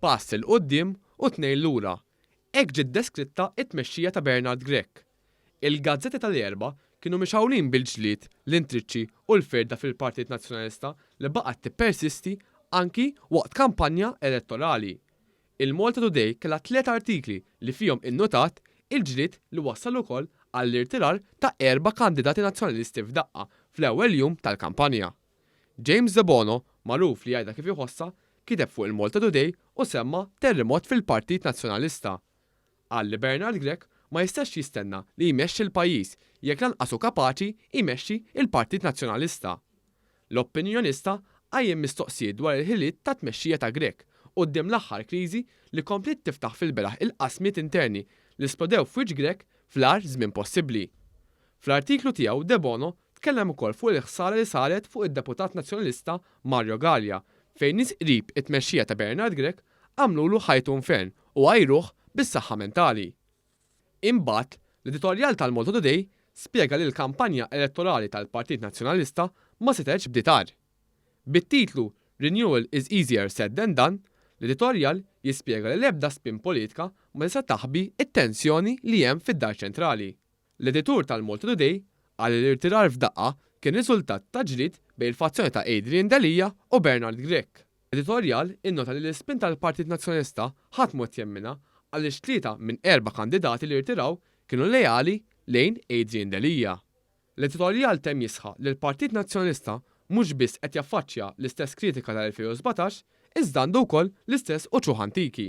pass il qudiem u tnejn lura. Hekk ġiet deskritta t-tmexxija ta' Bernard Grech. Il-gazzetti tal-Erba' kienu mixawlin bil-ġlied, l-intriċċi u l-firda fil-Partit Nazzjonalista li baqgħet tippersisti anki waqt kampanja elettorali. Il-Malta Today kellha 3 artikli li fihom innotat il-ġlied li wassal ukoll għall-irtirar ta' 4 kandidati nazzjonalisti f'daqqa fl-ewwel jum tal-kampanja. James De Bono, magħruf li jgħidha kif iħossha, kiteb fuq il-Malta Today u semma terremot fil-Partit Nazzjonalista. Qal li Bernard Grech ma jistax jistenna li jmexxi l-pajjiż jekk lanqasu kapaċi jmexxi il-Partit Nazzjonalista. L-opinjonista għajjem mistoqsijiet dwar il-ħiliet ta' tmexxija ta' Grech quddiem l-aħħar kriżi li komplet tiftaħ fil-beraħ il-qasmiet interni li splodew f'wiċċ Grech fl-agħar żmien possibbli. Fl-artiklu tiegħu De Bono tkellem ukoll fuq il-ħsara li saret fuq id-deputat nazzjonalista Mario Gallia fejn nies qrib it-tmexxija ta' Bernard Grech għamlulu ħajtu infern u għajruh bis-saħħa mentali. Imbagħad, l-editorjal tal-Malta Today spjega li l-kampanja elettorali tal-Partit Nazzjonalista ma setgħetx bditar. Bit-titlu Renewal is easier said than done, l-editorjal jispjega li l-ebda spin politika ma tista' taħbi it-tensjoni li hemm fid-Dar Ċentrali. L-editur tal-Malta Today qal li l-irtirar f'daqqa kien riżultat ta' ġlied bejn il-fazzjoni ta' Adrian Delia u Bernard Grech. L-editorjal innota li l-spin tal-Partit Nazzjonalista ħadd mod jemmina għaliex 3 minn 4 kandidati li rtiraw kienu lejali lejn Adrian Delia. L-editorjal temm jisħaq li l-Partit Nazzjonalista mhux biss qed jaffaċċja l-istess kritika tal-2017, iżda għandu wkoll l-istess uċuħ antiki.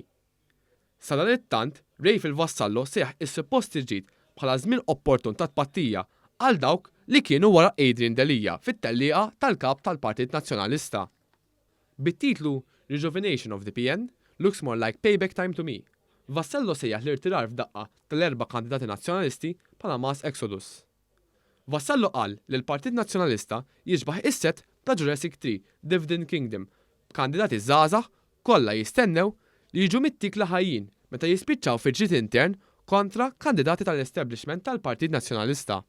Sa dan it-tant, Rejfil Vassallo seħħ is-suppost ġid bħala żmien opportun ta' tpattija għal dawk li kienu wara Adrian Delia fit-tellieqa tal-kap tal-Partit Nazzjonalista. Bit-titlu Rejuvenation of the PN looks more like payback time to me. Vassallo sejjaħ l-irtirar f'daqqa tal-4 kandidati nazzjonalisti bħala mass exodus. Vassallo qal li l-Partit Nazzjonalista jiġbaħ is-set ta' Jurassic 3 Dividend Kingdom, kandidati żgħażagħ kollha jistennew li jiġu mittikla ħajjin meta jispiċċaw fi ġid intern kontra kandidati tal-establishment tal-Partit Nazzjonalista.